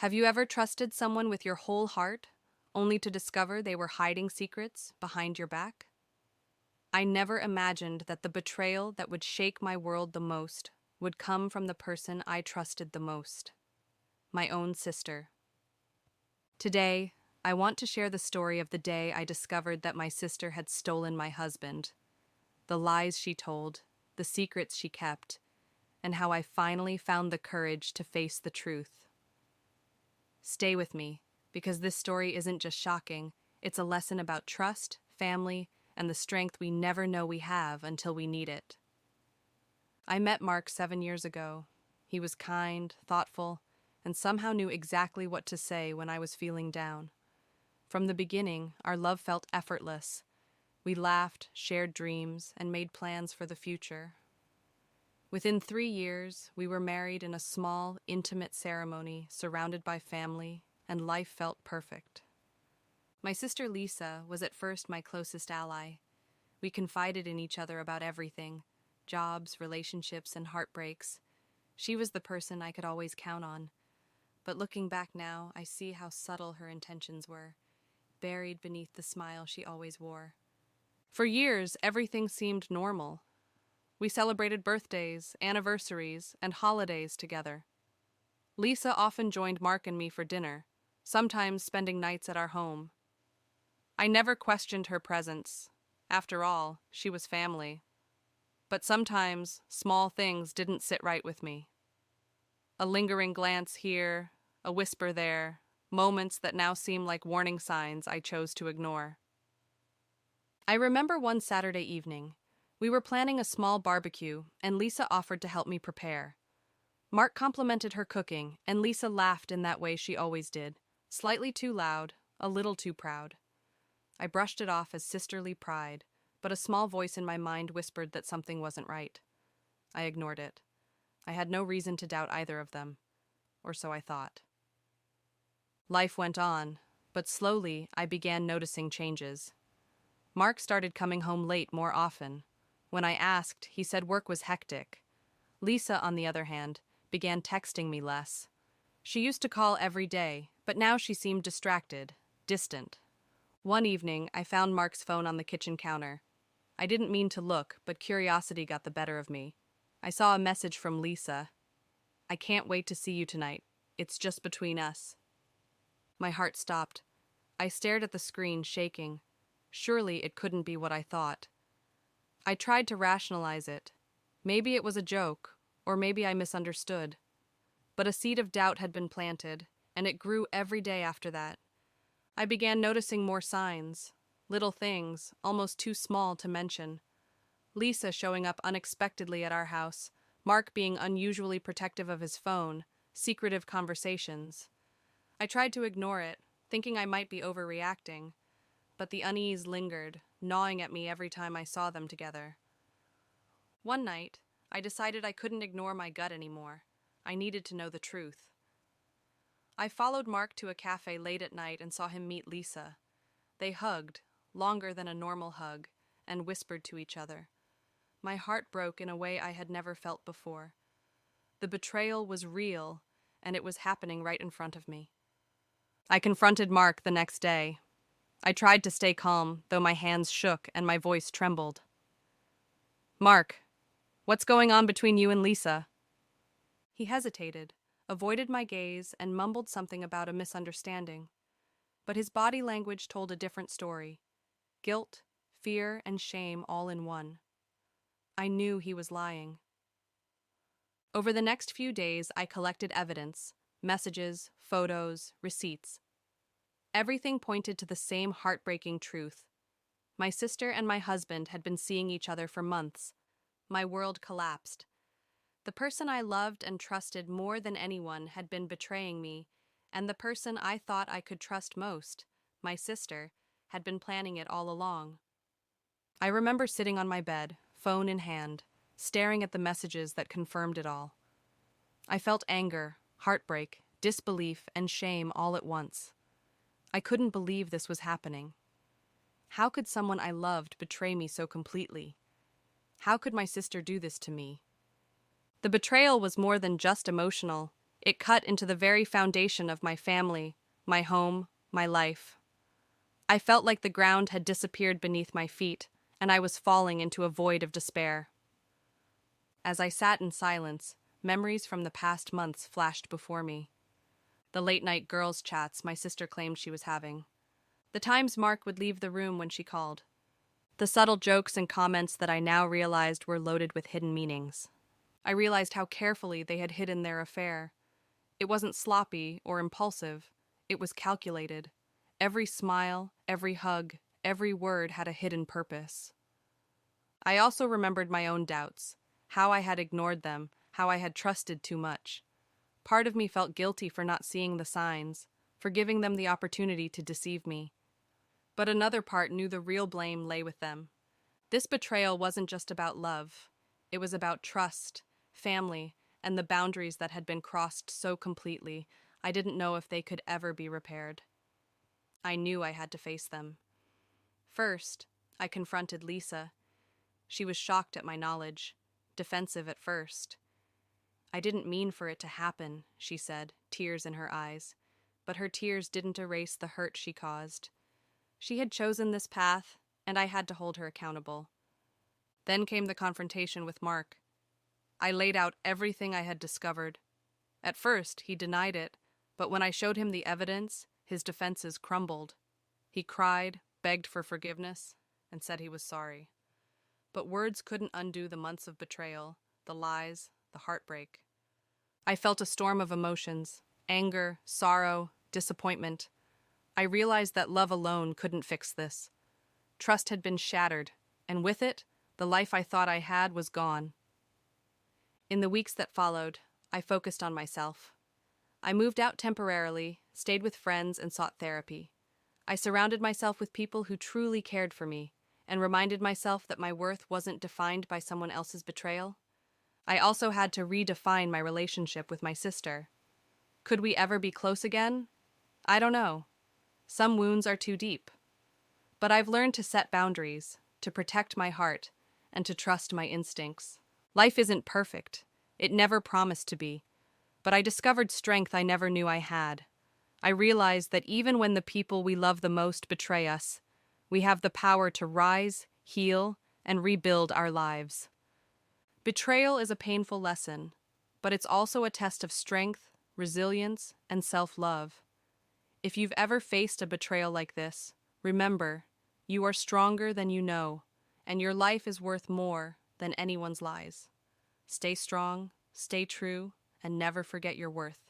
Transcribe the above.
Have you ever trusted someone with your whole heart, only to discover they were hiding secrets behind your back? I never imagined that the betrayal that would shake my world the most would come from the person I trusted the most, my own sister. Today, I want to share the story of the day I discovered that my sister had stolen my husband, the lies she told, the secrets she kept, and how I finally found the courage to face the truth. Stay with me, because this story isn't just shocking, it's a lesson about trust, family, and the strength we never know we have until we need it. I met Mark 7 years ago. He was kind, thoughtful, and somehow knew exactly what to say when I was feeling down. From the beginning, our love felt effortless. We laughed, shared dreams, and made plans for the future. Within 3 years, we were married in a small, intimate ceremony surrounded by family, and life felt perfect. My sister Lisa was at first my closest ally. We confided in each other about everything: jobs, relationships, and heartbreaks. She was the person I could always count on. But looking back now, I see how subtle her intentions were, buried beneath the smile she always wore. For years, everything seemed normal. We celebrated birthdays, anniversaries, and holidays together. Lisa often joined Mark and me for dinner, sometimes spending nights at our home. I never questioned her presence. After all, she was family. But sometimes, small things didn't sit right with me. A lingering glance here, a whisper there, moments that now seem like warning signs I chose to ignore. I remember one Saturday evening. We were planning a small barbecue, and Lisa offered to help me prepare. Mark complimented her cooking, and Lisa laughed in that way she always did, slightly too loud, a little too proud. I brushed it off as sisterly pride, but a small voice in my mind whispered that something wasn't right. I ignored it. I had no reason to doubt either of them, or so I thought. Life went on, but slowly I began noticing changes. Mark started coming home late more often. When I asked, he said work was hectic. Lisa, on the other hand, began texting me less. She used to call every day, but now she seemed distracted, distant. One evening, I found Mark's phone on the kitchen counter. I didn't mean to look, but curiosity got the better of me. I saw a message from Lisa. "I can't wait to see you tonight. It's just between us." My heart stopped. I stared at the screen, shaking. Surely it couldn't be what I thought. I tried to rationalize it. Maybe it was a joke, or maybe I misunderstood. But a seed of doubt had been planted, and it grew every day after that. I began noticing more signs, little things, almost too small to mention. Lisa showing up unexpectedly at our house, Mark being unusually protective of his phone, secretive conversations. I tried to ignore it, thinking I might be overreacting, but the unease lingered, gnawing at me every time I saw them together. One night, I decided I couldn't ignore my gut anymore. I needed to know the truth. I followed Mark to a cafe late at night and saw him meet Lisa. They hugged, longer than a normal hug, and whispered to each other. My heart broke in a way I had never felt before. The betrayal was real, and it was happening right in front of me. I confronted Mark the next day. I tried to stay calm, though my hands shook and my voice trembled. "Mark, what's going on between you and Lisa?" He hesitated, avoided my gaze, and mumbled something about a misunderstanding. But his body language told a different story. Guilt, fear, and shame all in one. I knew he was lying. Over the next few days, I collected evidence: messages, photos, receipts. Everything pointed to the same heartbreaking truth. My sister and my husband had been seeing each other for months. My world collapsed. The person I loved and trusted more than anyone had been betraying me, and the person I thought I could trust most, my sister, had been planning it all along. I remember sitting on my bed, phone in hand, staring at the messages that confirmed it all. I felt anger, heartbreak, disbelief, and shame all at once. I couldn't believe this was happening. How could someone I loved betray me so completely? How could my sister do this to me? The betrayal was more than just emotional. It cut into the very foundation of my family, my home, my life. I felt like the ground had disappeared beneath my feet, and I was falling into a void of despair. As I sat in silence, memories from the past months flashed before me. The late-night girls' chats my sister claimed she was having. The times Mark would leave the room when she called. The subtle jokes and comments that I now realized were loaded with hidden meanings. I realized how carefully they had hidden their affair. It wasn't sloppy or impulsive. It was calculated. Every smile, every hug, every word had a hidden purpose. I also remembered my own doubts, how I had ignored them, how I had trusted too much. Part of me felt guilty for not seeing the signs, for giving them the opportunity to deceive me. But another part knew the real blame lay with them. This betrayal wasn't just about love. It was about trust, family, and the boundaries that had been crossed so completely, I didn't know if they could ever be repaired. I knew I had to face them. First, I confronted Lisa. She was shocked at my knowledge, defensive at first. "I didn't mean for it to happen," she said, tears in her eyes. But her tears didn't erase the hurt she caused. She had chosen this path, and I had to hold her accountable. Then came the confrontation with Mark. I laid out everything I had discovered. At first, he denied it, but when I showed him the evidence, his defenses crumbled. He cried, begged for forgiveness, and said he was sorry. But words couldn't undo the months of betrayal, the lies, the heartbreak. I felt a storm of emotions: anger, sorrow, disappointment. I realized that love alone couldn't fix this. Trust had been shattered, and with it, the life I thought I had was gone. In the weeks that followed, I focused on myself. I moved out temporarily, stayed with friends, and sought therapy. I surrounded myself with people who truly cared for me, and reminded myself that my worth wasn't defined by someone else's betrayal. I also had to redefine my relationship with my sister. Could we ever be close again? I don't know. Some wounds are too deep. But I've learned to set boundaries, to protect my heart, and to trust my instincts. Life isn't perfect. It never promised to be. But I discovered strength I never knew I had. I realized that even when the people we love the most betray us, we have the power to rise, heal, and rebuild our lives. Betrayal is a painful lesson, but it's also a test of strength, resilience, and self-love. If you've ever faced a betrayal like this, remember, you are stronger than you know, and your life is worth more than anyone's lies. Stay strong, stay true, and never forget your worth.